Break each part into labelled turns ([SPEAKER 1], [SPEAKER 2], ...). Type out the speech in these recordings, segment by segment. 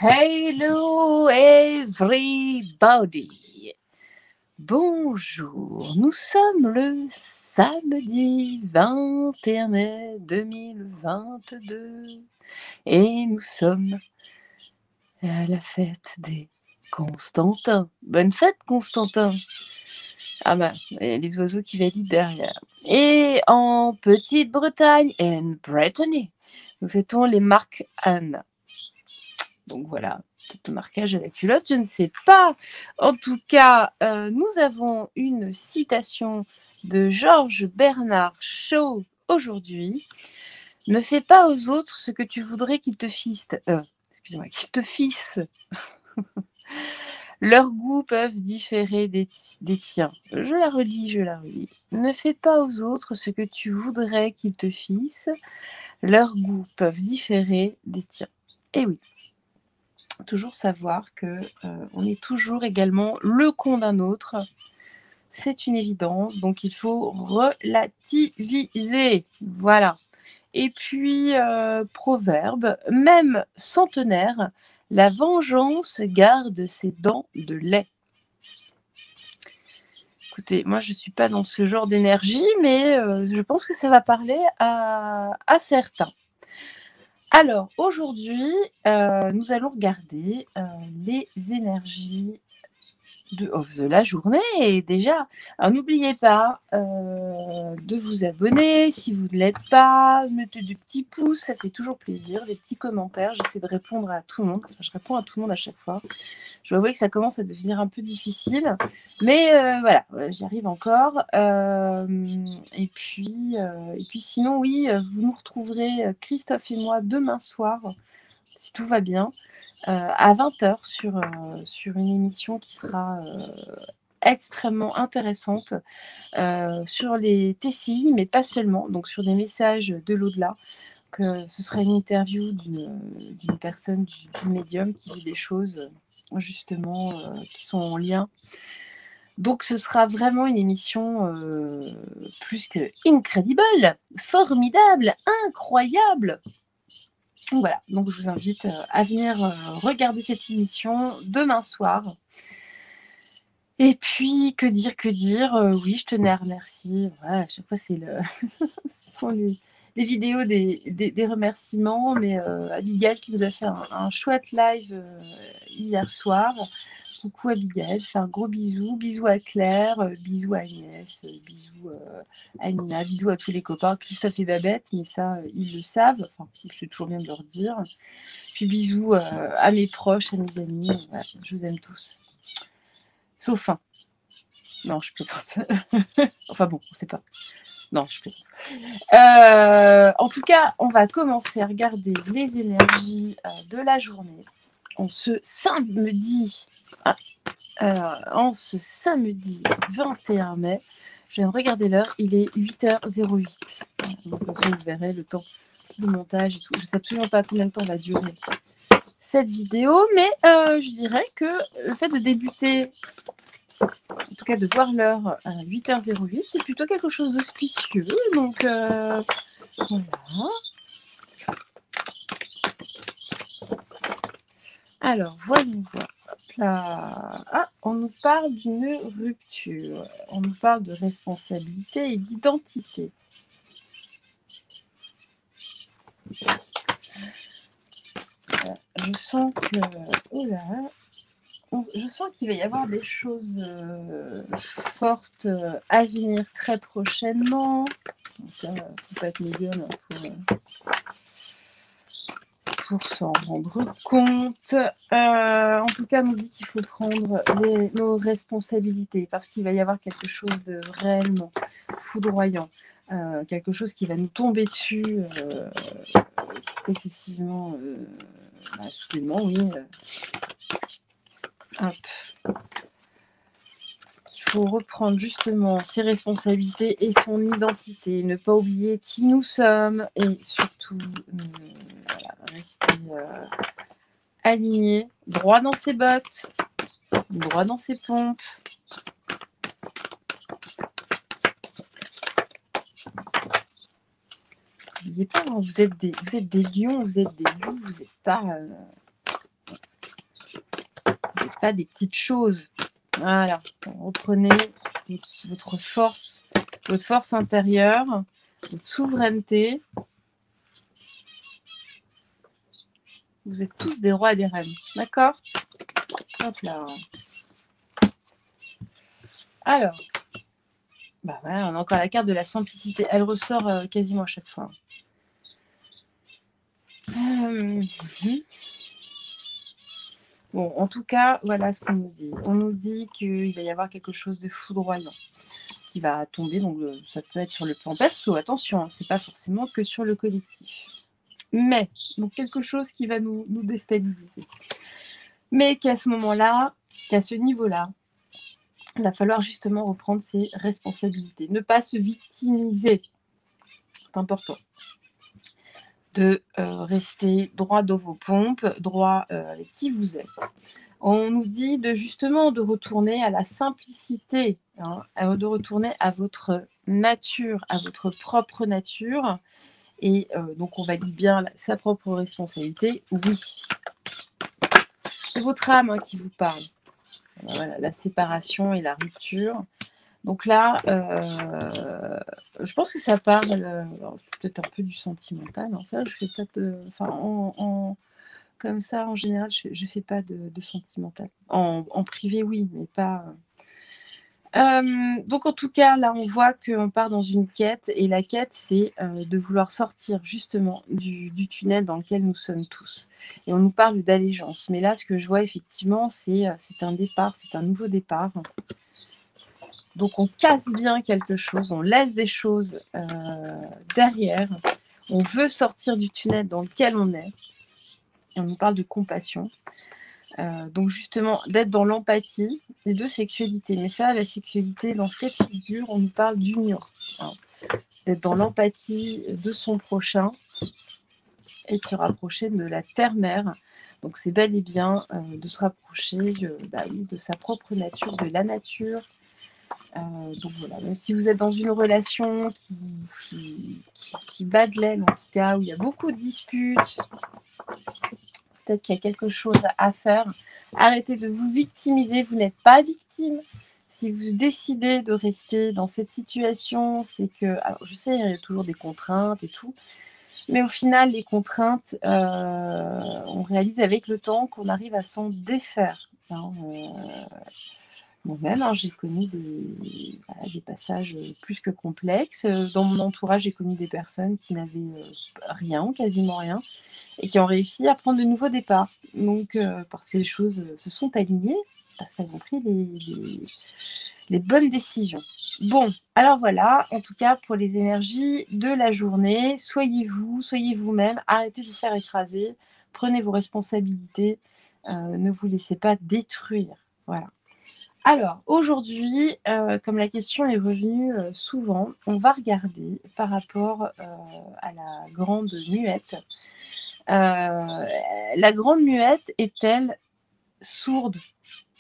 [SPEAKER 1] Hello everybody. Bonjour, nous sommes le samedi 21 mai 2022 et nous sommes à la fête des Constantins. Bonne fête Constantin. Ah bah, il y a les oiseaux qui valident derrière. Et en Petite-Bretagne, en Brittany, nous fêtons les Mark Anne. Donc voilà, peut-être marquage à la culotte, je ne sais pas. En tout cas, nous avons une citation de Georges Bernard Shaw aujourd'hui. Ne fais pas aux autres ce que tu voudrais qu'ils te fissent. Excusez-moi, qu'ils te fissent. Leurs goûts peuvent différer des tiens. Je la relis. Ne fais pas aux autres ce que tu voudrais qu'ils te fissent. Leurs goûts peuvent différer des tiens. Eh oui. Toujours savoir que on est toujours également le con d'un autre. C'est une évidence, donc il faut relativiser. Voilà. Et puis, proverbe, même centenaire, la vengeance garde ses dents de lait. Écoutez, moi je ne suis pas dans ce genre d'énergie, mais je pense que ça va parler à certains. Alors, aujourd'hui, nous allons regarder les énergies de la journée. Et déjà, n'oubliez pas de vous abonner si vous ne l'êtes pas, mettez des petits pouces, ça fait toujours plaisir, des petits commentaires. J'essaie de répondre à tout le monde. Enfin, je réponds à tout le monde à chaque fois. Je dois avouer que ça commence à devenir un peu difficile, mais voilà, j'y arrive encore. Et puis sinon, oui, vous nous retrouverez, Christophe et moi, demain soir, si tout va bien, à 20h sur une émission qui sera extrêmement intéressante sur les TCI, mais pas seulement, donc sur des messages de l'au-delà. Que ce sera une interview d'une personne, d'une médium qui vit des choses justement qui sont en lien. Donc ce sera vraiment une émission plus que incredible, formidable, incroyable. Voilà, donc je vous invite à venir regarder cette émission demain soir. Et puis, que dire, oui, je tenais à remercier, ouais, à chaque fois c'est ce sont les vidéos des remerciements, mais Abigail qui nous a fait un chouette live hier soir. Coucou Abigail, je fais un gros bisou. Bisous à Claire, bisous à Agnès, bisous à Nina, bisous à tous les copains, Christophe et Babette, mais ça, ils le savent. Enfin, c'est toujours bien de leur dire. Puis bisous à mes proches, à mes amis. Voilà, je vous aime tous. Sauf un. Non, je plaisante. Enfin bon, on sait pas. Non, je plaisante. En tout cas, on va commencer à regarder les énergies de la journée. En ce samedi 21 mai, je vais regarder l'heure, il est 8h08. Donc comme ça, vous verrez le temps de montage et tout. Je ne sais absolument pas combien de temps va durer cette vidéo, mais je dirais que le fait de débuter, en tout cas de voir l'heure à 8h08, c'est plutôt quelque chose d'auspicieux. Donc voilà. Alors, voyons voir. Là. Ah, on nous parle d'une rupture. On nous parle de responsabilité et d'identité. Je sens que... Oh là, je sens qu'il va y avoir des choses fortes à venir très prochainement. Donc ça, faut pas être médium pour s'en rendre compte. En tout cas, on nous dit qu'il faut prendre nos responsabilités parce qu'il va y avoir quelque chose de réellement foudroyant. Quelque chose qui va nous tomber dessus excessivement soudainement, oui. Hop. Il faut reprendre justement ses responsabilités et son identité, ne pas oublier qui nous sommes et surtout voilà, rester aligné, droit dans ses bottes, droit dans ses pompes. N'oubliez pas, hein, vous êtes des lions, vous êtes des loups, vous n'êtes pas pas des petites choses. Voilà, reprenez votre force intérieure, votre souveraineté. Vous êtes tous des rois et des reines, d'accord? Hop là. Alors, bah voilà, on a encore la carte de la simplicité. Elle ressort quasiment à chaque fois. Bon, en tout cas, voilà ce qu'on nous dit. On nous dit qu'il va y avoir quelque chose de foudroyant qui va tomber. Donc, ça peut être sur le plan perso. Attention, hein, c'est pas forcément que sur le collectif. Mais, donc quelque chose qui va nous déstabiliser. Mais qu'à ce moment-là, qu'à ce niveau-là, il va falloir justement reprendre ses responsabilités. Ne pas se victimiser. C'est important. De rester droit dans vos pompes, droit avec qui vous êtes. On nous dit justement de retourner à la simplicité, hein, de retourner à votre nature, à votre propre nature. Et donc, on valide bien sa propre responsabilité. Oui, c'est votre âme qui vous parle. Voilà, la séparation et la rupture. Donc là, je pense que ça parle peut-être un peu du sentimental. Hein. Ça, je fais pas de... Enfin, comme ça, en général, je fais pas de sentimental. En privé, oui, mais pas... Donc en tout cas, là, on voit qu'on part dans une quête. Et la quête, c'est de vouloir sortir justement du tunnel dans lequel nous sommes tous. Et on nous parle d'allégeance. Mais là, ce que je vois, effectivement, c'est un départ, c'est un nouveau départ. Donc, on casse bien quelque chose, on laisse des choses derrière. On veut sortir du tunnel dans lequel on est. Et on nous parle de compassion. Donc, justement, d'être dans l'empathie et de sexualité. Mais ça, la sexualité, dans ce cas de figure, on nous parle d'union. Hein. D'être dans l'empathie de son prochain et de se rapprocher de la terre-mère. Donc, c'est bel et bien de se rapprocher de sa propre nature, de la nature. Donc voilà, donc si vous êtes dans une relation qui bat de l'aile, en tout cas, où il y a beaucoup de disputes, peut-être qu'il y a quelque chose à faire. Arrêtez de vous victimiser, vous n'êtes pas victime. Si vous décidez de rester dans cette situation, c'est que, alors je sais, il y a toujours des contraintes et tout, mais au final, les contraintes, on réalise avec le temps qu'on arrive à s'en défaire. Hein, moi-même, hein, j'ai connu des passages plus que complexes. Dans mon entourage, j'ai connu des personnes qui n'avaient rien, quasiment rien, et qui ont réussi à prendre de nouveaux départs. Donc, parce que les choses se sont alignées, parce qu'elles ont pris les bonnes décisions. Bon, alors voilà, en tout cas, pour les énergies de la journée, soyez vous-même, arrêtez de vous faire écraser, prenez vos responsabilités, ne vous laissez pas détruire. Voilà. Alors, aujourd'hui, comme la question est revenue souvent, on va regarder par rapport à la grande muette. La grande muette est-elle sourde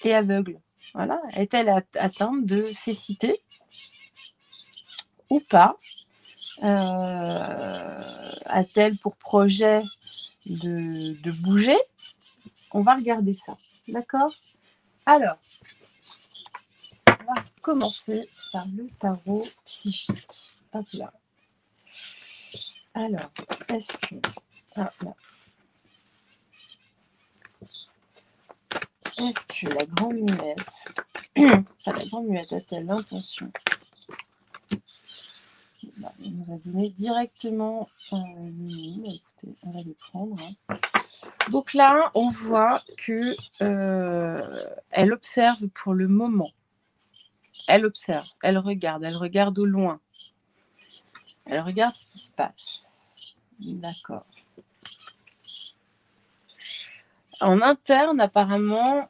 [SPEAKER 1] et aveugle? Voilà. Est-elle atteinte de cécité ou pas? A-t-elle pour projet de bouger? On va regarder ça. D'accord? Alors, on va commencer par le tarot psychique. Hop là. Alors, est-ce que... Ah, là. Est-ce que la grande muette... la grande muette a-t-elle l'intention... Elle nous a donné directement écoutez, on va les prendre. Hein. Donc là, on voit que elle observe pour le moment. Elle observe, elle regarde au loin. Elle regarde ce qui se passe. D'accord. En interne, apparemment,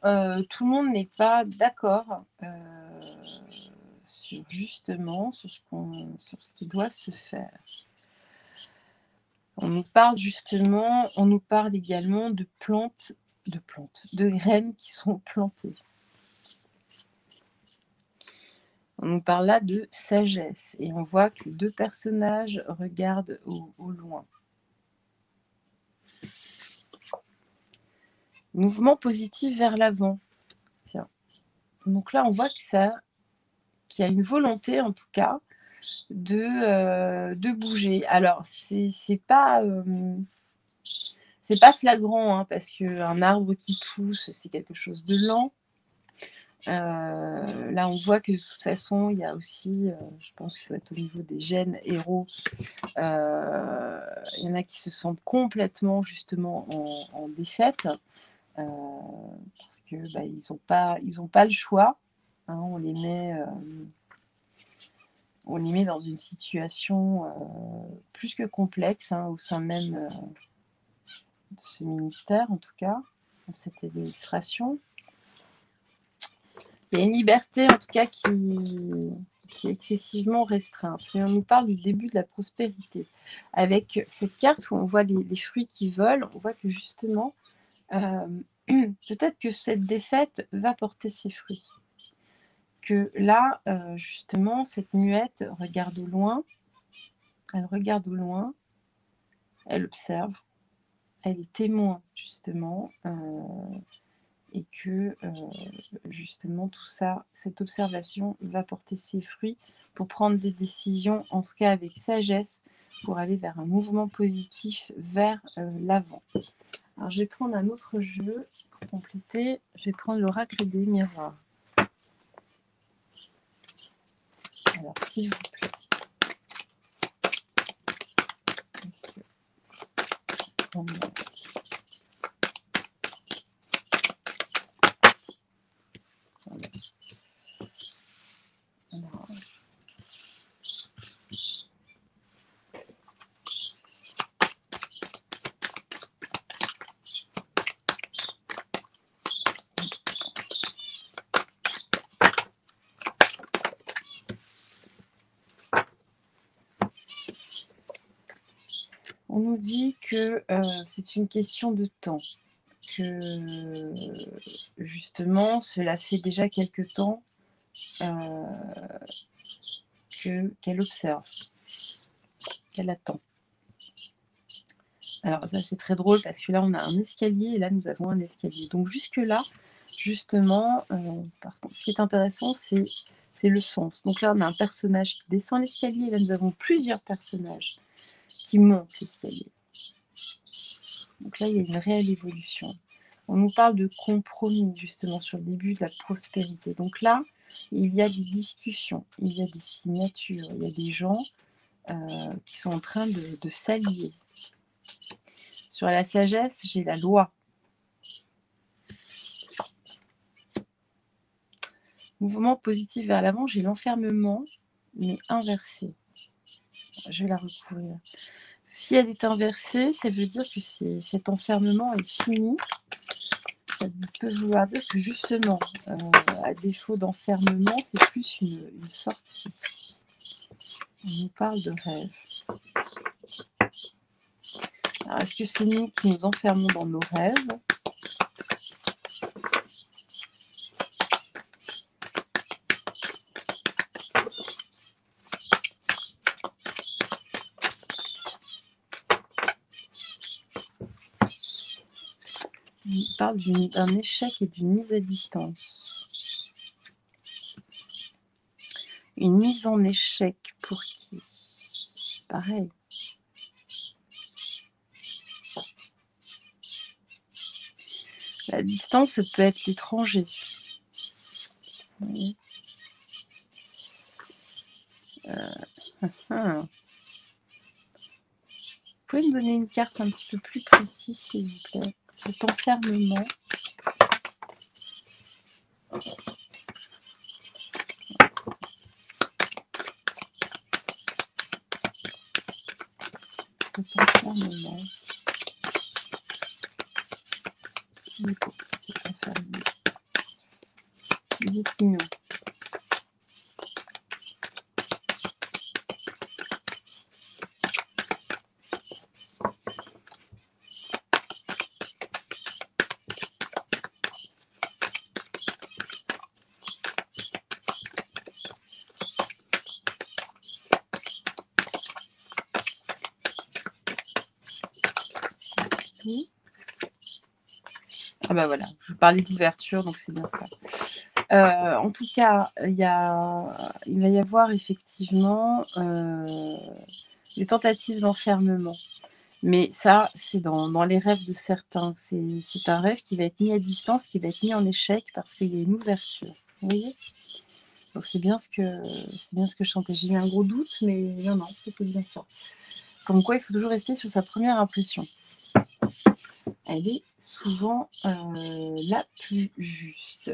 [SPEAKER 1] tout le monde n'est pas d'accord sur ce qui doit se faire. On nous parle également de plantes, de graines qui sont plantées. On nous parle là de sagesse et on voit que les deux personnages regardent au loin. Mouvement positif vers l'avant. Donc là, on voit qu'il y a une volonté, en tout cas, de bouger. Alors, c'est pas flagrant, hein, parce qu'un arbre qui pousse, c'est quelque chose de lent. Là, on voit que de toute façon, il y a aussi, je pense que ça va être au niveau des gènes héros, il y en a qui se sentent complètement justement en défaite, parce que ils ont pas le choix, hein, on les met dans une situation plus que complexe, hein, au sein même de ce ministère, en tout cas, dans cette administration. Il y a une liberté, en tout cas, qui est excessivement restreinte. Si on nous parle du début de la prospérité, avec cette carte où on voit les fruits qui volent, on voit que justement, peut-être que cette défaite va porter ses fruits. Que là, justement, cette muette regarde au loin, elle regarde au loin, elle observe, elle est témoin, justement, et que justement tout ça, cette observation va porter ses fruits pour prendre des décisions, en tout cas avec sagesse, pour aller vers un mouvement positif vers l'avant. Alors je vais prendre un autre jeu pour compléter, je vais prendre l'oracle des miroirs. Alors s'il vous plaît. On nous dit que c'est une question de temps, que justement cela fait déjà quelque temps qu'elle observe, qu'elle attend. Alors ça c'est très drôle parce que là on a un escalier et là nous avons un escalier. Donc jusque là, justement, par contre, ce qui est intéressant c'est le sens. Donc là on a un personnage qui descend l'escalier et là nous avons plusieurs personnages qui montent l'escalier. Donc là il y a une réelle évolution. On nous parle de compromis justement sur le début de la prospérité. Donc là, il y a des discussions, il y a des signatures, il y a des gens qui sont en train de s'allier. Sur la sagesse, j'ai la loi. Mouvement positif vers l'avant, j'ai l'enfermement, mais inversé. Je vais la recouvrir. Si elle est inversée, ça veut dire que cet enfermement est fini. Ça peut vouloir dire que justement, à défaut d'enfermement, c'est plus une sortie. On nous parle de rêve. Alors, est-ce que c'est nous qui nous enfermons dans nos rêves ? On parle d'un échec et d'une mise à distance. Une mise en échec pour qui ? Pareil. La distance, ça peut être l'étranger. Oui. Vous pouvez me donner une carte un petit peu plus précise, s'il vous plaît ? Cet enfermement. Cet enfermement. Cet enfermement. Dites-nous. Ah bah voilà, je vous parlais d'ouverture, donc c'est bien ça. En tout cas, il va y avoir effectivement des tentatives d'enfermement. Mais ça, c'est dans les rêves de certains. C'est un rêve qui va être mis à distance, qui va être mis en échec parce qu'il y a une ouverture. Vous voyez? Donc c'est bien ce que je sentais. J'ai eu un gros doute, mais non, c'était bien ça. Comme quoi, il faut toujours rester sur sa première impression. Elle est souvent la plus juste.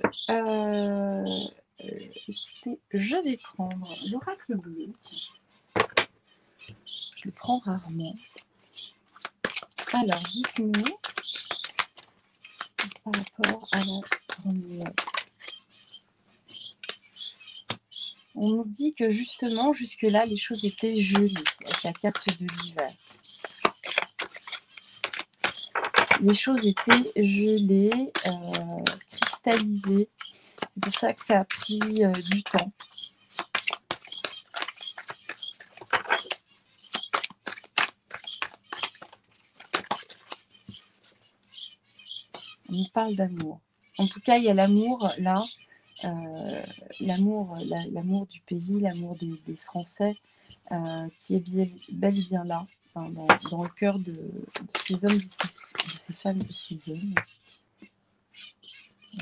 [SPEAKER 1] Écoutez, je vais prendre l'oracle bleu. Tiens. Je le prends rarement. Alors, dites-nous par rapport à la grande muette. On nous dit que justement, jusque-là, les choses étaient gelées avec la carte de l'hiver. Les choses étaient gelées, cristallisées. C'est pour ça que ça a pris du temps. On nous parle d'amour. En tout cas, il y a l'amour là, l'amour du pays, l'amour des Français, qui est bel et bien là, hein, dans le cœur de ces hommes, de ces femmes et de ces hommes.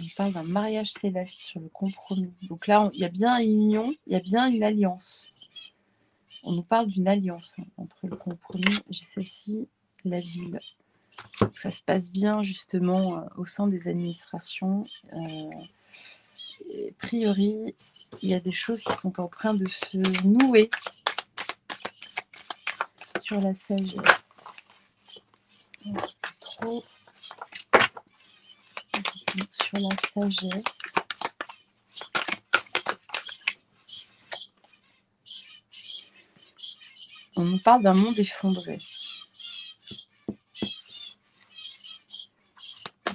[SPEAKER 1] On parle d'un mariage céleste sur le compromis. Donc là, il y a bien une union, il y a bien une alliance. On nous parle d'une alliance entre le compromis, j'ai celle-ci, la ville. Donc ça se passe bien justement au sein des administrations. A priori, il y a des choses qui sont en train de se nouer sur la sagesse. Trop sur la sagesse. On nous parle d'un monde effondré.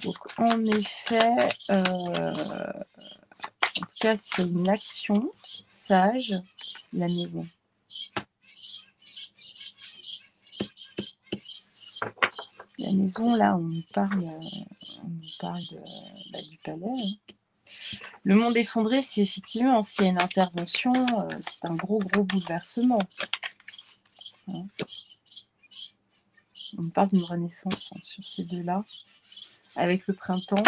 [SPEAKER 1] Donc en effet, en tout cas, c'est une action sage, la maison. La maison, là, on nous parle du palais. Hein. Le monde effondré, c'est effectivement, s'il y a une intervention, c'est un gros bouleversement. Hein. On parle d'une renaissance sur ces deux-là, avec le printemps,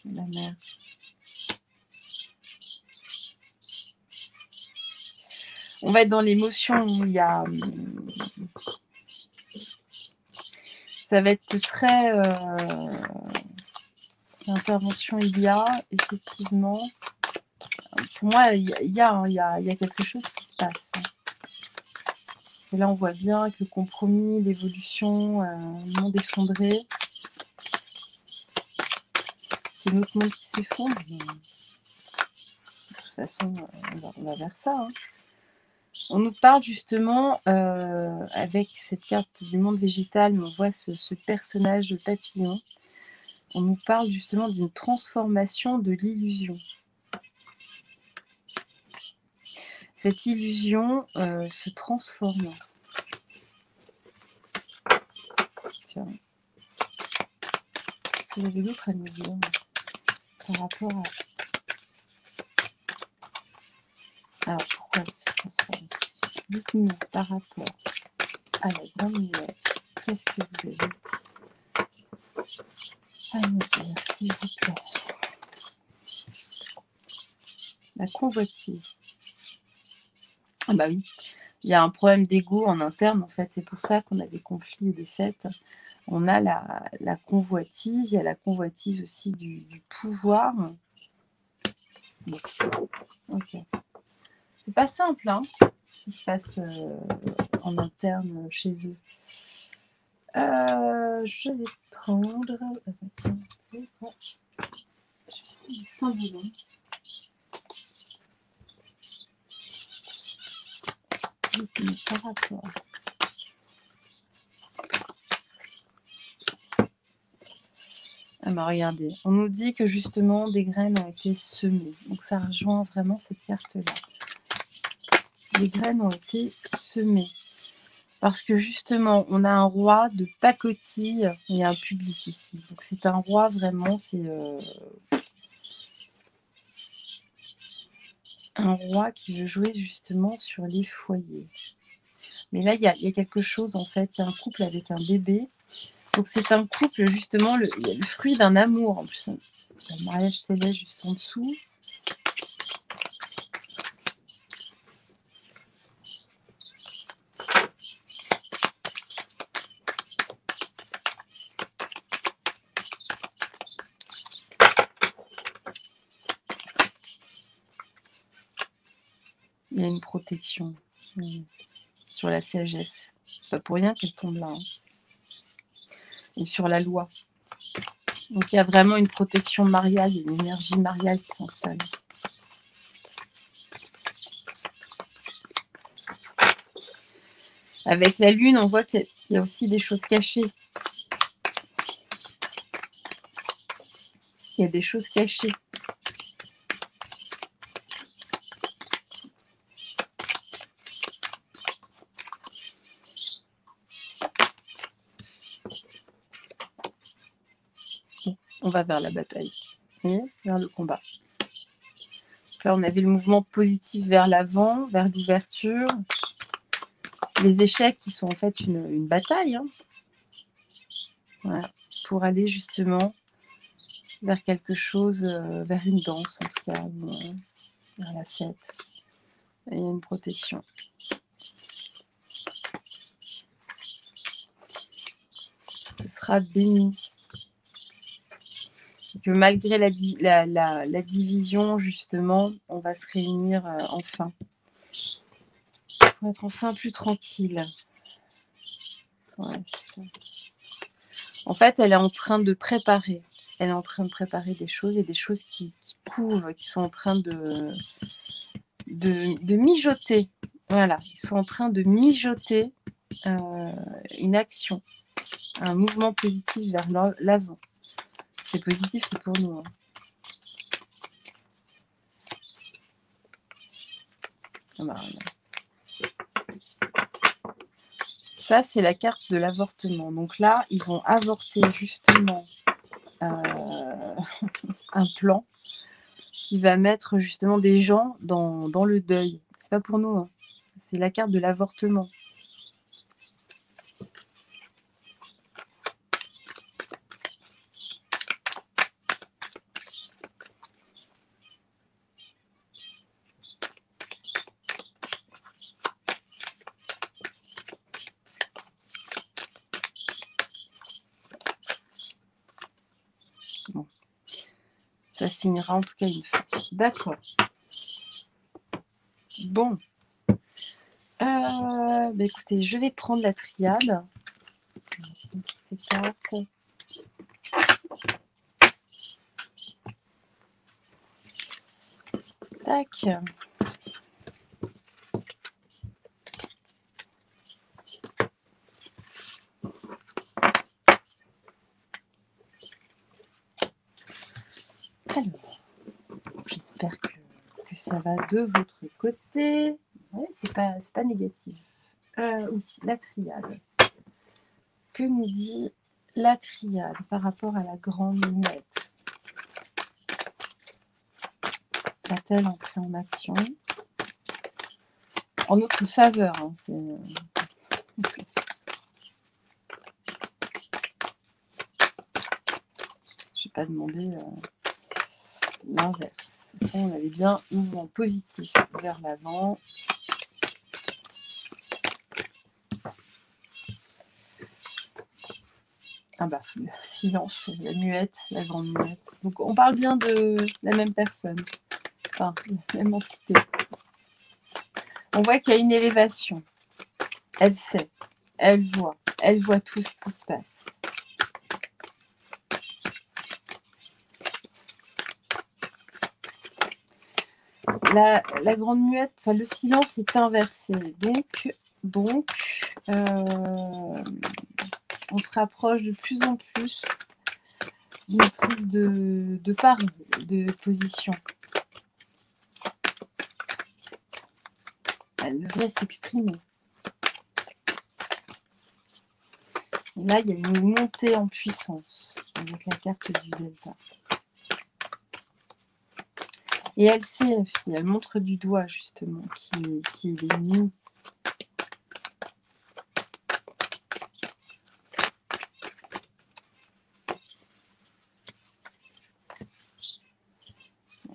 [SPEAKER 1] la mer. On va être dans l'émotion, il y a... Ça va être très... si intervention il y a, effectivement... Pour moi, il y a quelque chose qui se passe. Parce que là, on voit bien avec le compromis, l'évolution, le monde effondré. C'est notre monde qui s'effondre. De toute façon, on va vers ça. Hein. On nous parle justement, avec cette carte du monde végétal, mais on voit ce personnage de papillon. On nous parle justement d'une transformation de l'illusion. Cette illusion se transforme. Tiens. Est-ce que j'avais d'autres à nous dire par rapport à... Alors, pourquoi elle se transforme? Dites-nous par rapport à la grande muette, qu'est-ce que vous avez à nous dire, s'il vous plaît? La convoitise. Ah bah oui, il y a un problème d'ego en interne, en fait. C'est pour ça qu'on a des conflits et des fêtes. On a la convoitise, il y a la convoitise aussi du pouvoir. Bon. Ok. C'est pas simple, hein, ce qui se passe en interne chez eux. Je vais prendre... tiens, je vais prendre du Saint-Boulogne. Par rapport... Ah bah regardez, on nous dit que justement des graines ont été semées. Donc ça rejoint vraiment cette carte-là. Les graines ont été semées. Parce que justement, on a un roi de pacotille et un public ici. Donc c'est un roi vraiment, c'est un roi qui veut jouer justement sur les foyers. Mais là, il y a quelque chose en fait, il y a un couple avec un bébé. Donc c'est un couple justement, le fruit d'un amour. En plus, le mariage céleste juste en dessous. Il y a une protection sur la sagesse. C'est pas pour rien qu'elle tombe là. Hein. Et sur la loi. Donc il y a vraiment une protection mariale, une énergie mariale qui s'installe. Avec la lune, on voit qu'il y a aussi des choses cachées. Il y a des choses cachées. On va vers la bataille et vers le combat. Là, on avait le mouvement positif vers l'avant, vers l'ouverture. Les échecs qui sont en fait une bataille. Hein. Voilà. Pour aller justement vers quelque chose, vers une danse en tout cas, vers la fête. Et il y a une protection. Ce sera béni. Que malgré la division, justement, on va se réunir enfin. Pour être enfin plus tranquille. Ouais, c'est ça. En fait, elle est en train de préparer. Elle est en train de préparer des choses et des choses qui couvent, qui sont en train de mijoter. Voilà, ils sont en train de mijoter une action, un mouvement positif vers l'avant. C'est positif, c'est pour nous. Hein. Ah bah, ça, c'est la carte de l'avortement. Donc là, ils vont avorter justement un plan qui va mettre justement des gens dans le deuil. C'est pas pour nous. Hein. C'est la carte de l'avortement. Bon. Ça signera en tout cas une fin. D'accord. Bon. Bah écoutez, je vais prendre la triade. Ces cartes. Tac. Alors, j'espère que ça va de votre côté. Ouais, c'est pas négatif. Oui, la triade. Que nous dit la triade par rapport à la grande muette? Va-t-elle entrer en action en notre faveur? Hein, je n'ai pas demandé l'inverse. De toute façon, on avait bien un mouvement positif vers l'avant. Ah bah, le silence, la muette, la grande muette. Donc on parle bien de la même personne, enfin, la même entité. On voit qu'il y a une élévation. Elle sait, elle voit tout ce qui se passe. La grande muette, enfin, le silence est inversé. Donc on se rapproche de plus en plus d'une prise de part, de position. Elle devrait s'exprimer. Et là, il y a une montée en puissance avec la carte du Delta. Et elle sait aussi, elle montre du doigt justement qui est l'ennemi.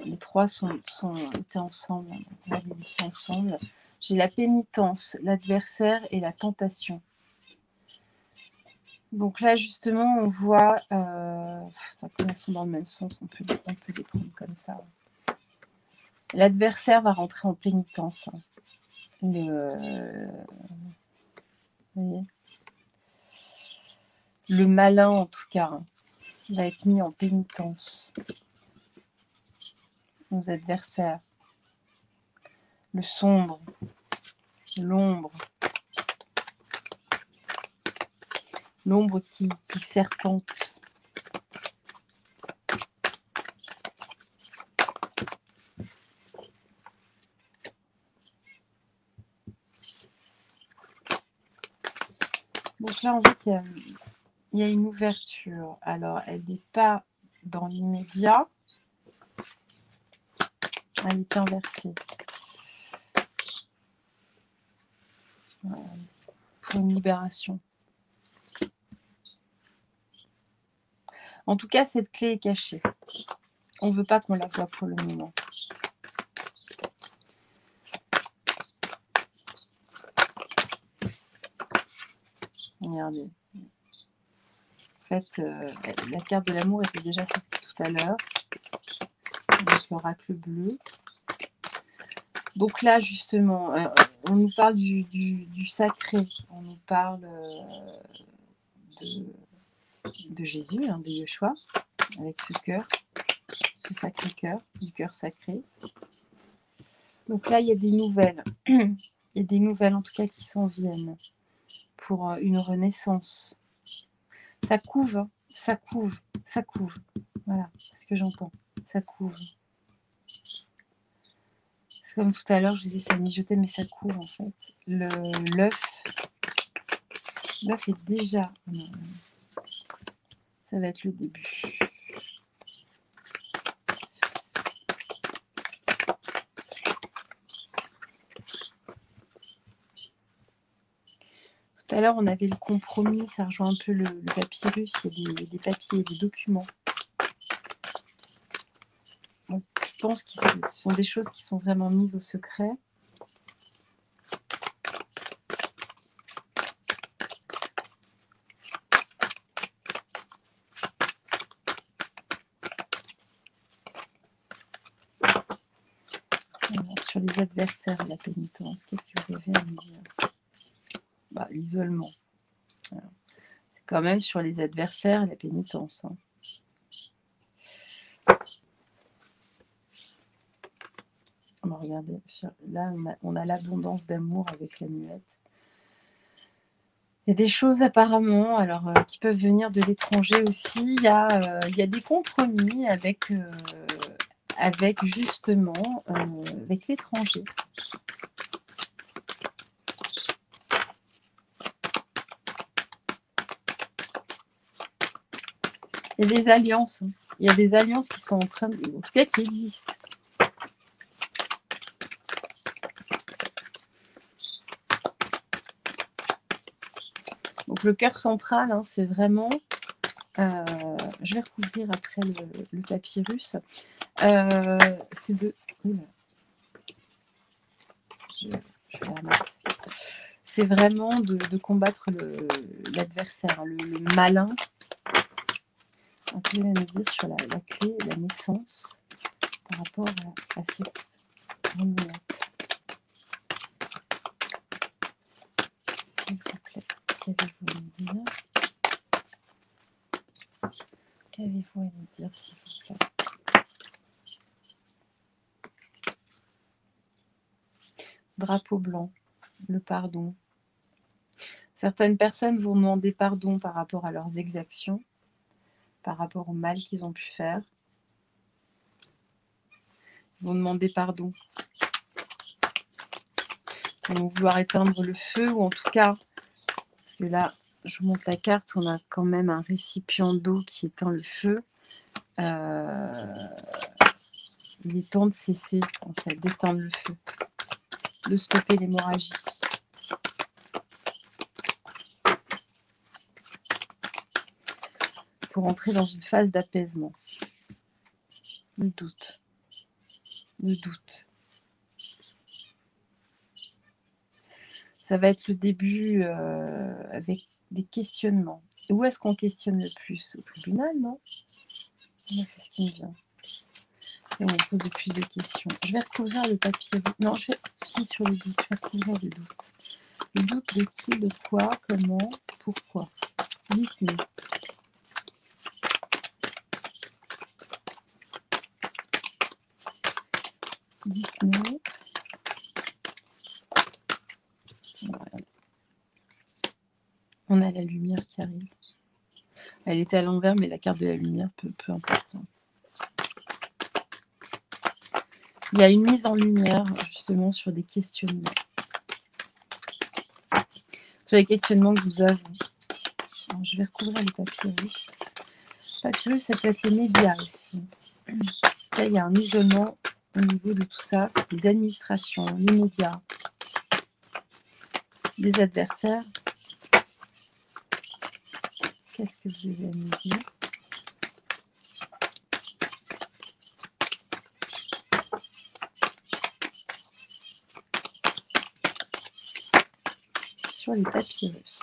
[SPEAKER 1] Les trois étaient ensemble, on va les laisser ensemble. J'ai la pénitence, l'adversaire et la tentation. Donc là, justement, on voit, ça correspond dans le même sens, on peut les prendre comme ça. L'adversaire va rentrer en pénitence. Hein. Vous voyez, le malin, en tout cas, hein, va être mis en pénitence. Nos adversaires. Le sombre, l'ombre. L'ombre qui serpente. Donc là, on voit qu'il y a une ouverture. Alors, elle n'est pas dans l'immédiat. Elle est inversée. Voilà. Pour une libération. En tout cas, cette clé est cachée. On ne veut pas qu'on la voie pour le moment. Regardez. En fait, la carte de l'amour était déjà sortie tout à l'heure. Avec l'oracle bleu. Donc là, justement, on nous parle du sacré. On nous parle de Jésus, hein, de Yeshua, avec ce cœur, ce sacré cœur, du cœur sacré. Donc là, il y a des nouvelles. Il y a des nouvelles, en tout cas, qui s'en viennent pour une renaissance. Ça couve, hein, ça couve, ça couve. Voilà, c'est ce que j'entends. Ça couve. C'est comme tout à l'heure, je disais ça mijotait, mais ça couve en fait. L'œuf est déjà... Ça va être le début. Tout à l'heure, on avait le compromis, ça rejoint un peu le papyrus, il y a des papiers, des documents. Donc, je pense que ce sont des choses qui sont vraiment mises au secret. Alors, sur les adversaires et la pénitence, qu'est-ce que vous avez à me dire? Bah, l'isolement. C'est quand même sur les adversaires et la pénitence. Hein. Bon, regardez, là on a l'abondance d'amour avec la muette. Il y a des choses apparemment, alors qui peuvent venir de l'étranger aussi. Il y a des compromis avec justement avec l'étranger. Il y a des alliances. Hein. Il y a des alliances qui sont en train de, en tout cas qui existent. Donc le cœur central, hein, c'est vraiment... je vais recouvrir après le papyrus. C'est de... C'est vraiment de combattre l'adversaire, le malin. Un peu à me dire sur la clé, la naissance, par rapport à cette remoulette. S'il vous plaît, qu'avez-vous à me dire? Qu'avez-vous à me dire, s'il vous plaît? Drapeau blanc, le pardon. Certaines personnes vont demander pardon par rapport à leurs exactions, par rapport au mal qu'ils ont pu faire. Ils vont demander pardon. Ils vont vouloir éteindre le feu, ou en tout cas, parce que là, je vous montre la carte, on a quand même un récipient d'eau qui éteint le feu. Il est temps de cesser, en fait, d'éteindre le feu, de stopper l'hémorragie. Pour entrer dans une phase d'apaisement. Le doute. Le doute. Ça va être le début avec des questionnements. Et où est-ce qu'on questionne le plus? Au tribunal, non? Moi, c'est ce qui me vient. Et on pose de plus de questions. Je vais recouvrir le papier. Non, je suis sur le doute. Je vais recouvrir le doute. Le doute de qui, de quoi, comment, pourquoi? Dites-nous. Dites-nous. On a la lumière qui arrive. Elle était à l'envers, mais la carte de la lumière, peu importe. Il y a une mise en lumière, justement, sur des questionnements. Sur les questionnements que nous avons. Alors, je vais recouvrir le papyrus. Le papyrus, ça peut être les médias aussi. Là, il y a un isolement au niveau de tout ça. C'est les administrations, les médias, les adversaires. Qu'est-ce que vous avez à nous dire? Sur les papyrus.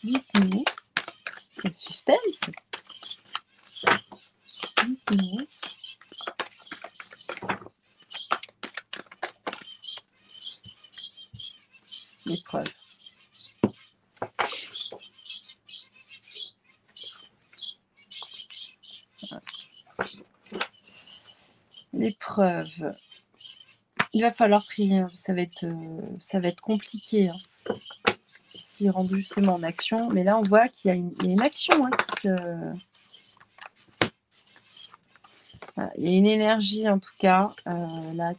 [SPEAKER 1] Dites-nous. Quel suspense! Dites-nous. L'épreuve. L'épreuve. Il va falloir prier. Ça va être compliqué. Hein. S'il rentre justement en action. Mais là, on voit qu'il y a une action qui se... Voilà. Il y a une énergie, en tout cas, là,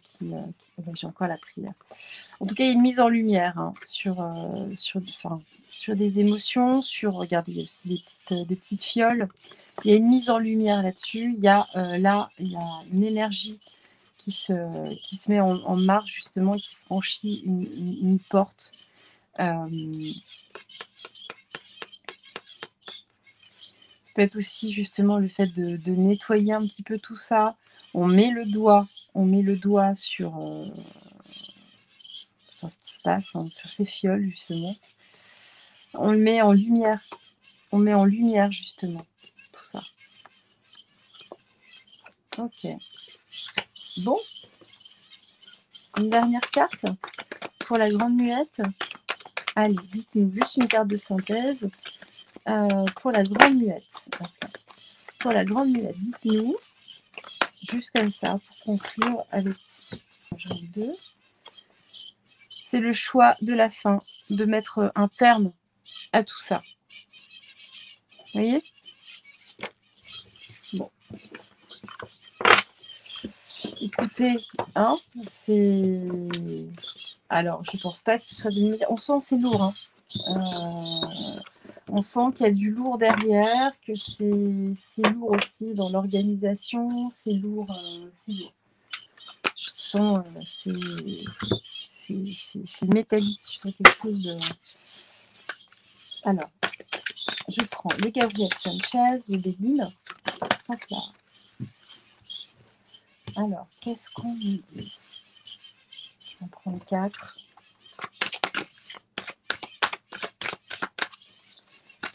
[SPEAKER 1] j'ai encore la prière. En tout cas, il y a une mise en lumière sur des émotions, regardez, il y a aussi des petites fioles. Il y a une mise en lumière là-dessus. Il y a une énergie qui se met en marche, justement, et qui franchit une porte. Ça peut être aussi, justement, le fait de nettoyer un petit peu tout ça. On met le doigt sur ce qui se passe, sur ces fioles, justement. On le met en lumière. On met en lumière, justement, tout ça. Ok. Bon. Une dernière carte pour la grande muette. Allez, dites-nous juste une carte de synthèse pour la grande muette. Pour la grande muette, dites-nous, juste comme ça, pour conclure avec... J'en ai deux. C'est le choix de la fin, de mettre un terme à tout ça. Vous voyez? Bon. Écoutez, c'est... Alors, je pense pas que ce soit des... On sent que c'est lourd, on sent qu'il y a du lourd derrière, que c'est lourd aussi dans l'organisation, c'est lourd, Je sens, c'est métallique, je sens quelque chose de... Alors, je prends le Gabriel Sanchez, le Béline. Hop là. Alors, qu'est-ce qu'on nous dit? Je vais en prendre 4.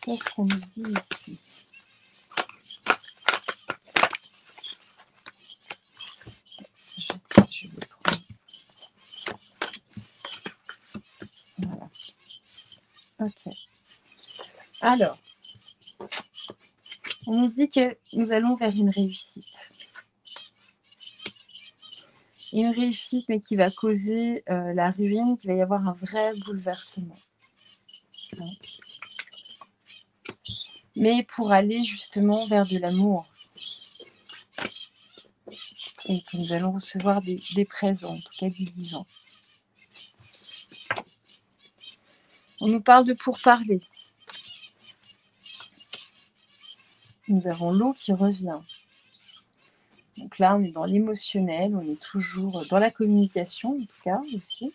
[SPEAKER 1] Qu'est-ce qu'on nous dit ici? Je vais prendre. Voilà. Ok. Alors, on nous dit que nous allons vers une réussite. Une réussite, mais qui va causer la ruine, qu'il va y avoir un vrai bouleversement. Mais pour aller justement vers de l'amour. Et que nous allons recevoir des présents, en tout cas du divin. On nous parle de pourparlers. nous avons l'eau qui revient. Donc là, on est dans l'émotionnel, on est toujours dans la communication, en tout cas, aussi.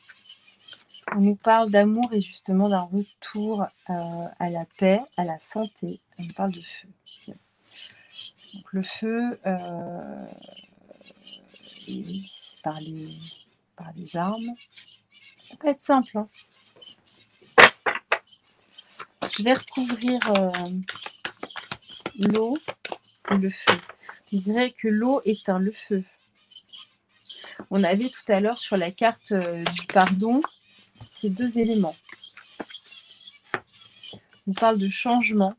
[SPEAKER 1] On nous parle d'amour et justement d'un retour à la paix, à la santé. On nous parle de feu. Okay. Donc le feu, oui, c'est par les armes. Ça va pas être simple. Hein. Je vais recouvrir l'eau et le feu. On dirait que l'eau éteint le feu. On avait tout à l'heure sur la carte du pardon ces deux éléments. On parle de changement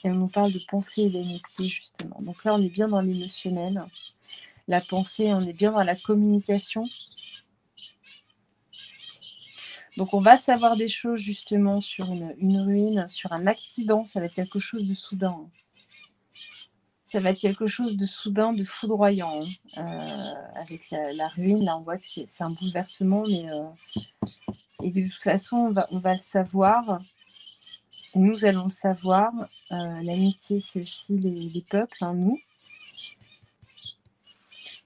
[SPEAKER 1] et on nous parle de pensée et d'amitié justement. Donc là, on est bien dans l'émotionnel. La pensée, on est bien dans la communication. Donc on va savoir des choses justement sur une ruine, sur un accident. Ça va être quelque chose de soudain. Ça va être quelque chose de soudain, de foudroyant. Avec la ruine, là on voit que c'est un bouleversement, mais et de toute façon on va le savoir. Nous allons le savoir. L'amitié, c'est aussi les peuples, hein, nous.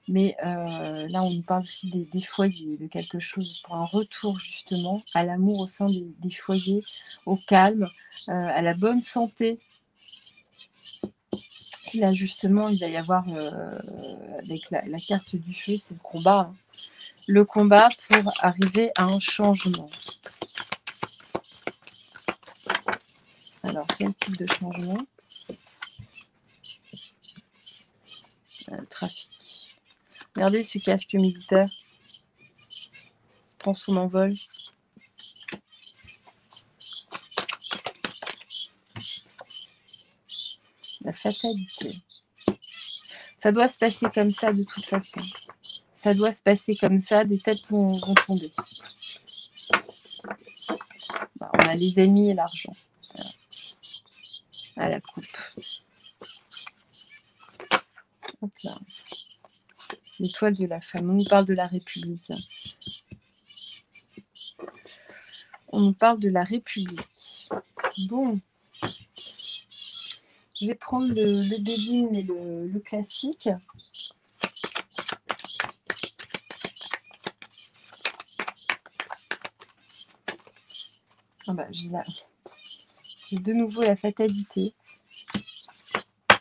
[SPEAKER 1] Mais là, on nous parle aussi des foyers, de quelque chose pour un retour justement à l'amour au sein des foyers, au calme, à la bonne santé. Là, justement, il va y avoir, avec la carte du feu, c'est le combat. Hein. Le combat pour arriver à un changement. Alors, quel type de changement? Trafic. Regardez ce casque militaire. Prend son envol. La fatalité. Ça doit se passer comme ça de toute façon. Ça doit se passer comme ça, des têtes vont tomber. Bah, on a les amis et l'argent. Voilà. À la coupe. Hop là. L'étoile de la femme. On nous parle de la République. On nous parle de la République. Bon. Je vais prendre le Béline et le classique. Ah bah, j'ai de nouveau la fatalité.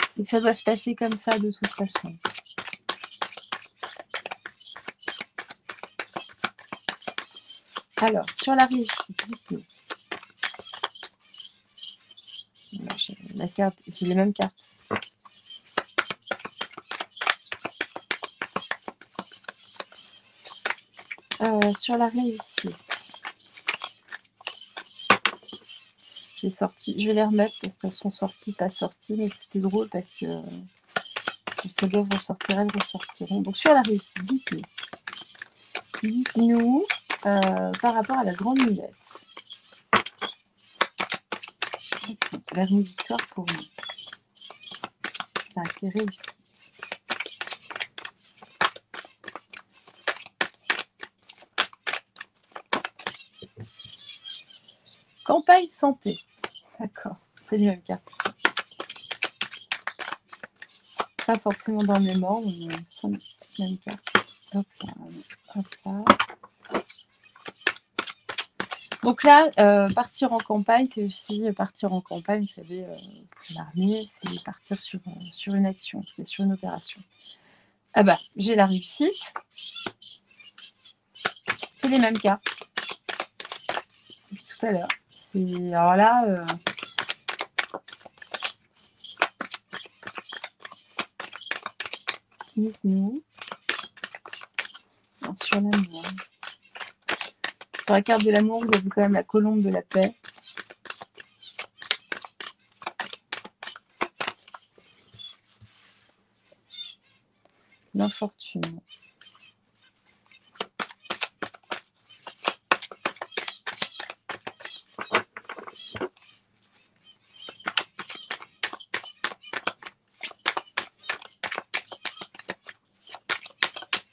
[SPEAKER 1] C'est que ça doit se passer comme ça de toute façon. Alors, sur la réussite, dites-nous. La carte, j'ai les mêmes cartes. Sur la réussite. Je vais les remettre parce qu'elles sont sorties, pas sorties, mais c'était drôle parce que si ça doit ressortir, elles ressortiront. Donc sur la réussite, dites-nous. Dites-nous par rapport à la grande mulette. Vers une victoire pour nous. Avec les réussites. Campagne santé. D'accord. C'est les mêmes cartes. Pas forcément dans le même ordre, mais sur les mêmes cartes. Hop là. Hop là. Donc là, partir en campagne, c'est aussi partir en campagne, vous savez, pour l'armée, c'est partir sur une action, en tout cas sur une opération. Ah bah, j'ai la réussite. C'est les mêmes cartes. Depuis tout à l'heure. Alors là, dites-nous. Sur l'amour. Sur la carte de l'amour, vous avez quand même la colombe de la paix. L'infortune.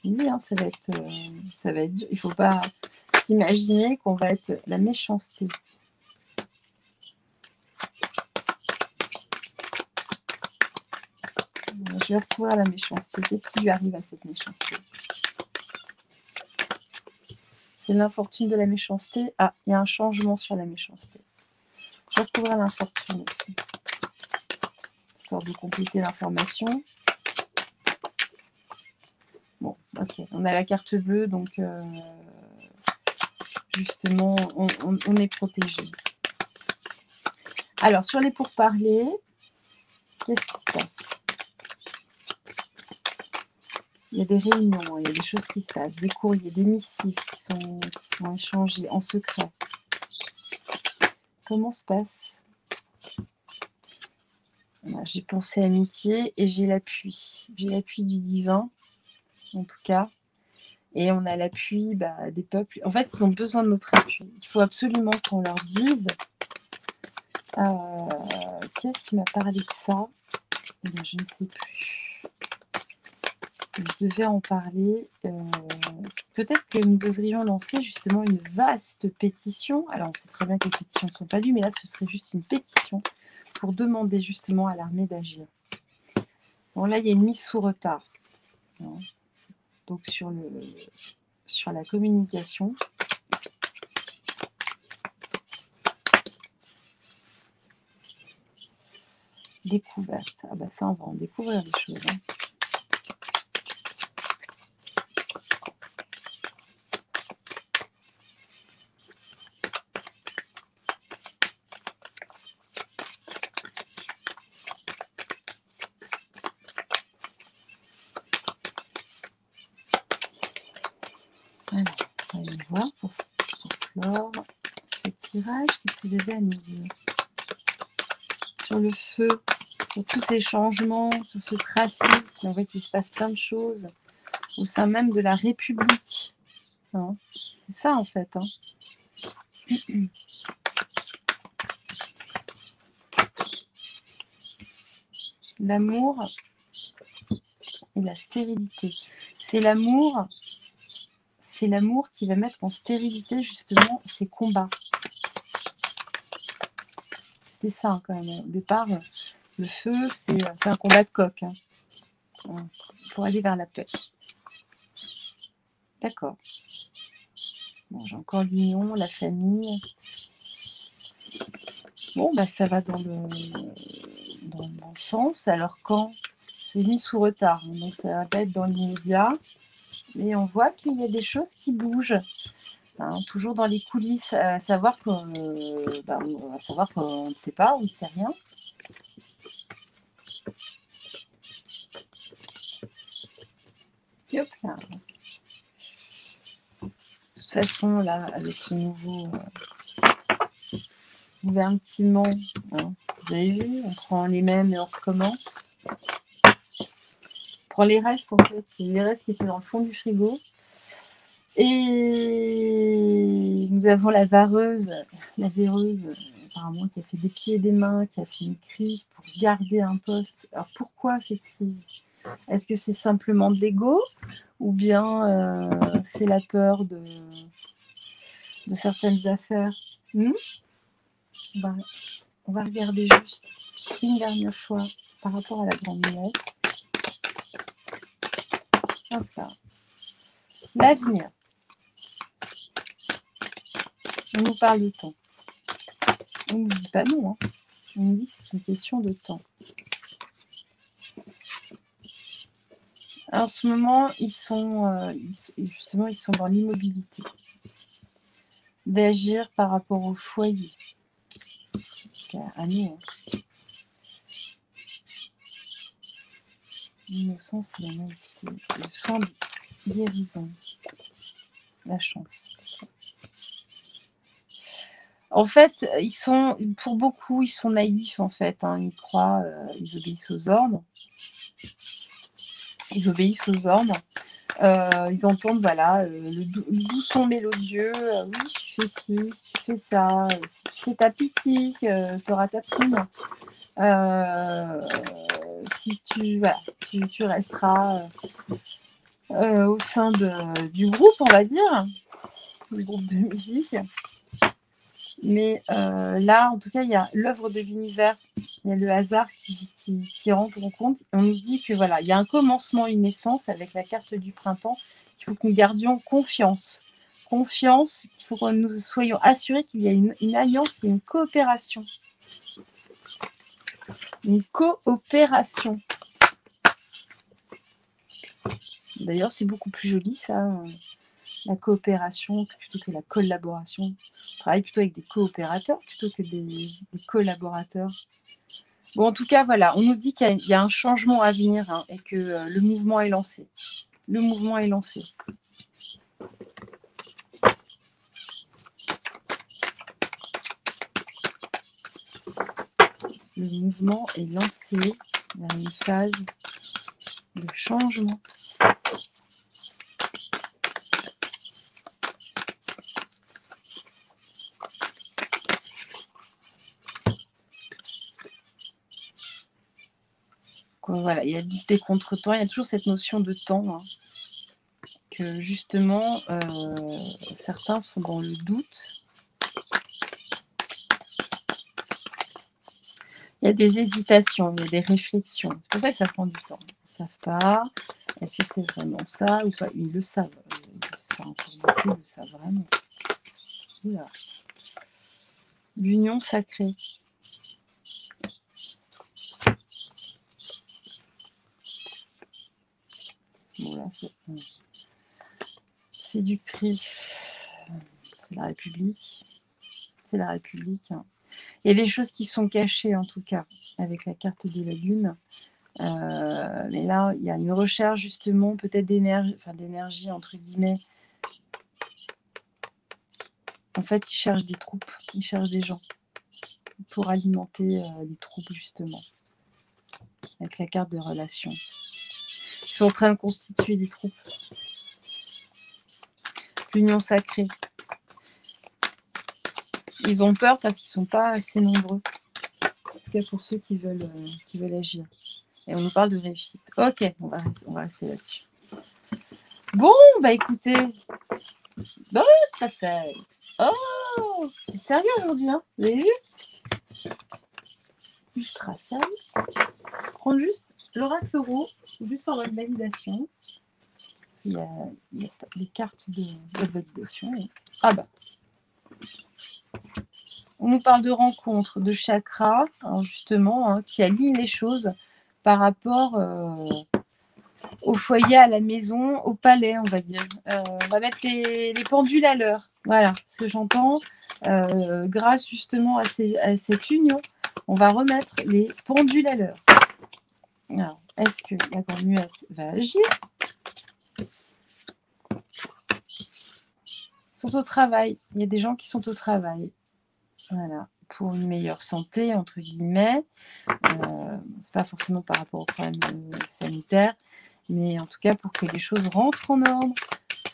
[SPEAKER 1] Oui, hein, ça va être dur. Il ne faut pas s'imaginer qu'on va être la méchanceté. Je vais recouvrir la méchanceté. Qu'est-ce qui lui arrive à cette méchanceté? C'est l'infortune de la méchanceté. Ah, il y a un changement sur la méchanceté. Je vais recouvrir l'infortune aussi. Histoire de compléter l'information. Bon, ok. On a la carte bleue, donc justement, on est protégé. Alors, sur les pourparlers, qu'est-ce qui se passe? Il y a des réunions, il y a des choses qui se passent, des courriers, des missives qui sont échangés en secret. Comment se passe? Voilà, j'ai pensé amitié et j'ai l'appui. J'ai l'appui du divin, en tout cas. Et on a l'appui des peuples. En fait, ils ont besoin de notre appui. Il faut absolument qu'on leur dise... Qu'est-ce qui m'a parlé de ça? Je ne sais plus. Je devais en parler. Peut-être que nous devrions lancer justement une vaste pétition. Alors, on sait très bien que les pétitions ne sont pas lues, mais là, ce serait juste une pétition pour demander justement à l'armée d'agir. Bon, là, il y a une mise sous retard. Donc, sur la communication. Découverte. Ah bah ça, on va en découvrir des choses. Hein. Alors, on va aller voir pour clore ce tirage. Qu'est-ce que vous avez à nous dire sur le feu, sur tous ces changements, sur ce trafic? On voit qu'il se passe plein de choses au sein même de la République. Hein, c'est ça en fait. Hein. L'amour et la stérilité. C'est l'amour qui va mettre en stérilité justement ces combats. C'était ça hein, quand même. Au départ, le feu, c'est un combat de coq. Hein, pour aller vers la paix. D'accord. Bon, j'ai encore l'union, la famille. Bon, ça va dans le bon sens. Alors quand c'est mis sous retard, hein, donc ça va pas être dans l'immédiat. Mais on voit qu'il y a des choses qui bougent. Hein, toujours dans les coulisses, à savoir qu'on ne sait pas, on ne sait rien. Et hop là. De toute façon, là, avec ce nouveau gouvernement, hein, vous avez vu, on prend les mêmes et on recommence. On prend les restes, en fait. C'est les restes qui étaient dans le fond du frigo. Et nous avons la vareuse, apparemment, qui a fait des pieds et des mains, qui a fait une crise pour garder un poste. Alors, pourquoi cette crise? Est-ce que c'est simplement de l'ego ou bien c'est la peur de certaines affaires? On va regarder juste une dernière fois par rapport à la grande muette. Hop là. L'avenir. On nous parle de temps. On ne nous dit pas non. Hein. On nous dit que c'est une question de temps. En ce moment, ils sont dans l'immobilité. D'agir par rapport au foyer. À nous. Hein. L'innocence et la naïveté. Le soin de guérison. La chance. En fait, pour beaucoup, ils sont naïfs en fait. Hein. Ils croient, ils obéissent aux ordres. Ils entendent, voilà, le doux son mélodieux. Oui, si tu fais ci, si tu fais ça, si tu fais ta pique-nique, tu auras ta prime. Si tu resteras au sein du groupe, on va dire, du groupe de musique. Mais là, en tout cas, il y a l'œuvre de l'univers, il y a le hasard qui rentre en compte. On nous dit que voilà, il y a un commencement, une naissance avec la carte du printemps. Il faut que nous gardions confiance. Confiance, il faut que nous soyons assurés qu'il y a une alliance et une coopération. Une coopération. D'ailleurs, c'est beaucoup plus joli, ça, la coopération plutôt que la collaboration. On travaille plutôt avec des coopérateurs plutôt que des collaborateurs. Bon, en tout cas, voilà, on nous dit qu'il y a un changement à venir hein, et que le mouvement est lancé. Le mouvement est lancé. Le mouvement est lancé vers une phase de changement. Donc, voilà, il y a des contretemps, il y a toujours cette notion de temps, hein, que justement, certains sont dans le doute. Il y a des hésitations, il y a des réflexions. C'est pour ça que ça prend du temps. Ils ne savent pas. Est-ce que c'est vraiment ça ou pas? Ils le savent. Ils le savent vraiment. Voilà. L'union sacrée. Bon, là, c'est séductrice. C'est la République. C'est la République. Hein. Il y a des choses qui sont cachées, en tout cas, avec la carte de la Lune. Mais là, il y a une recherche, justement, peut-être d'énergie, entre guillemets. En fait, ils cherchent des troupes, ils cherchent des gens pour alimenter les troupes, justement, avec la carte de relation. Ils sont en train de constituer des troupes. L'union sacrée. Ils ont peur parce qu'ils ne sont pas assez nombreux. En tout cas, pour ceux qui veulent agir. Et on nous parle de réussite. Ok, on va rester là-dessus. Bon, bah écoutez. Bon, c'est pas fait. Oh, c'est sérieux aujourd'hui, hein? Vous avez vu? Ultra sérieux. Prendre juste l'oracle euro, juste pour une validation. Il y a des cartes de validation. Ah bah. On nous parle de rencontres, de chakras, hein, justement, hein, qui alignent les choses par rapport au foyer, à la maison, au palais, on va dire. On va mettre les pendules à l'heure. Voilà ce que j'entends. Grâce justement à cette union, on va remettre les pendules à l'heure. Alors, est-ce que la grande muette va agir? Ils sont au travail. Il y a des gens qui sont au travail. Voilà, pour une meilleure santé, entre guillemets. C'est pas forcément par rapport aux problèmes sanitaires, mais en tout cas pour que les choses rentrent en ordre,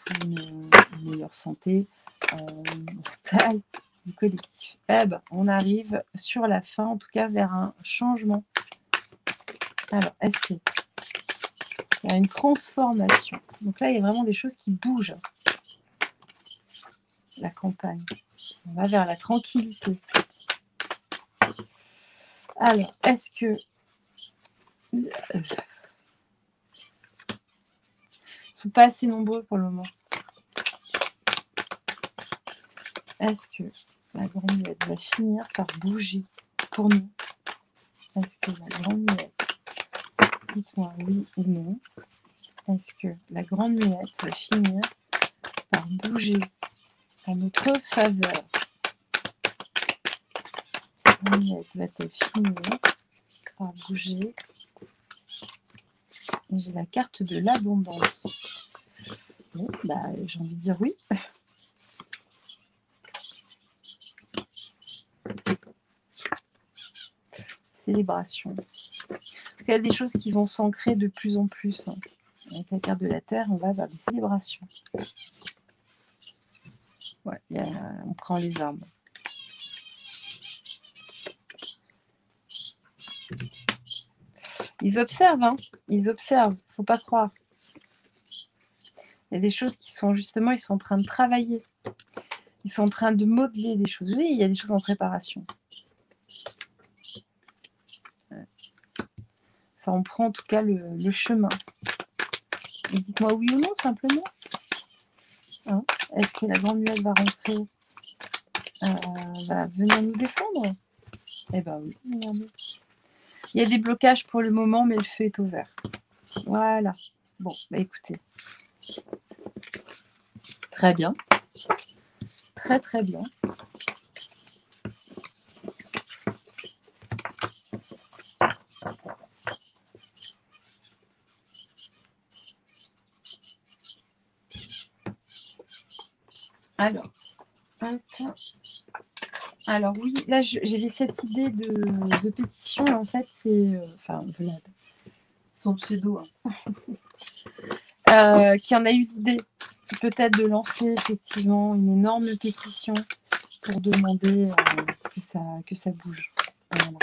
[SPEAKER 1] pour une meilleure santé mentale du collectif. Eh ben, on arrive sur la fin, en tout cas vers un changement. Alors, est-ce qu'il y a une transformation? Donc là, il y a vraiment des choses qui bougent. La campagne. On va vers la tranquillité. Alors, est-ce que... Ils ne sont pas assez nombreux pour le moment. Est-ce que la grande muette va finir par bouger pour nous? Est-ce que la grande muette, dites-moi oui ou non, est-ce que la grande muette va finir par bouger à notre faveur? La grande muette va-t-elle finir par bouger? J'ai la carte de l'abondance. Bon, bah, j'ai envie de dire oui. Célébration. Il y a des choses qui vont s'ancrer de plus en plus. Hein. Avec la carte de la Terre, on va vers des célébrations. Ouais, on prend les armes. Ils observent, hein. Ils observent. Faut pas croire. Il y a des choses qui sont justement, ils sont en train de travailler. Ils sont en train de modeler des choses. Oui, il y a des choses en préparation. Ça en prend en tout cas le chemin. Et dites-moi oui ou non, simplement. Hein, est-ce que la grande muette va rentrer, va venir nous défendre? Eh bien oui, regardez. Il y a des blocages pour le moment, mais le feu est au vert. Voilà. Bon, bah écoutez. Très bien. Très très bien. Alors, alors oui, là j'avais cette idée de pétition. En fait, c'est enfin Vlad, son pseudo, qui en a eu l'idée peut-être de lancer effectivement une énorme pétition pour demander que ça bouge. Voilà.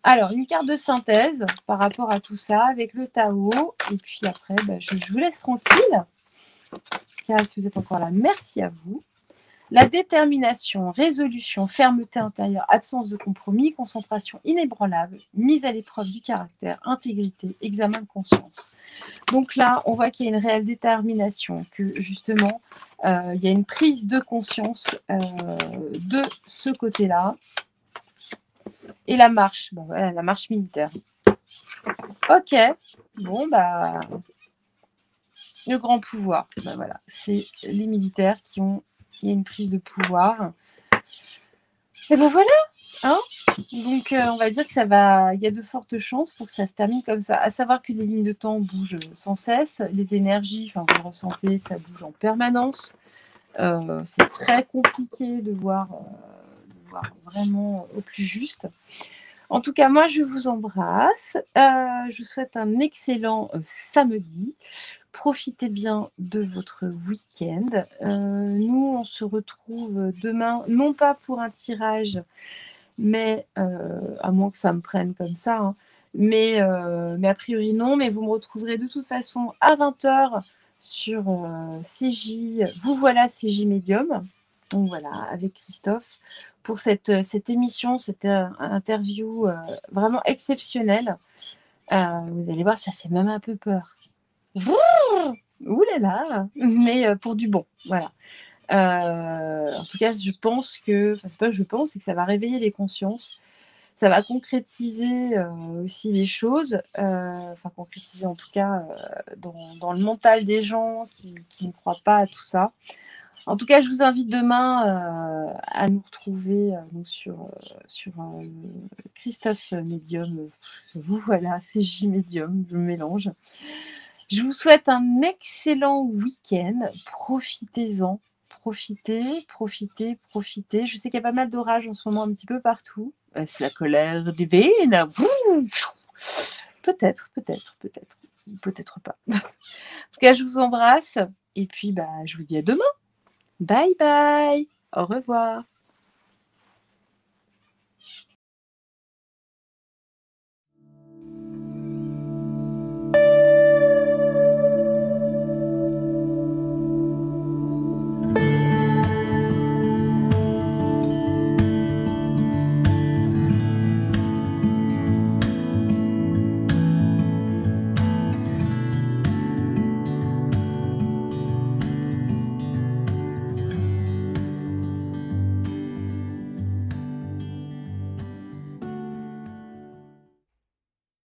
[SPEAKER 1] Alors, une carte de synthèse par rapport à tout ça avec le Tao. Et puis après, je vous laisse tranquille. Car si vous êtes encore là, merci à vous. La détermination, résolution, fermeté intérieure, absence de compromis, concentration inébranlable, mise à l'épreuve du caractère, intégrité, examen de conscience. Donc là, on voit qu'il y a une réelle détermination, que justement, il y a une prise de conscience de ce côté-là. Et la marche, voilà, la marche militaire. Ok, bon, le grand pouvoir, voilà, c'est les militaires qui ont il y a une prise de pouvoir. Et voilà, hein. Donc on va dire que ça va, il y a de fortes chances pour que ça se termine comme ça. À savoir que les lignes de temps bougent sans cesse, les énergies, enfin vous le ressentez, ça bouge en permanence. C'est très compliqué de voir vraiment au plus juste. En tout cas, moi, je vous embrasse. Je vous souhaite un excellent samedi. Profitez bien de votre week-end. Nous, on se retrouve demain, non pas pour un tirage, mais à moins que ça me prenne comme ça, hein, mais a priori non. Mais vous me retrouverez de toute façon à 20h sur CJ. Vous voilà, CJ Medium. Donc voilà, avec Christophe, pour cette émission, cette interview vraiment exceptionnelle. Vous allez voir, ça fait même un peu peur. Ouh là là, mais pour du bon, voilà. En tout cas, je pense que, enfin c'est pas que je pense, c'est que ça va réveiller les consciences, ça va concrétiser aussi les choses, enfin concrétiser en tout cas dans le mental des gens qui ne croient pas à tout ça. En tout cas, je vous invite demain à nous retrouver sur Christophe Medium. Vous voilà, c'est J Medium, je mélange. Je vous souhaite un excellent week-end. Profitez-en. Profitez. Je sais qu'il y a pas mal d'orages en ce moment un petit peu partout. C'est la colère divine. Peut-être pas. En tout cas, je vous embrasse. Et puis, je vous dis à demain. Bye bye. Au revoir.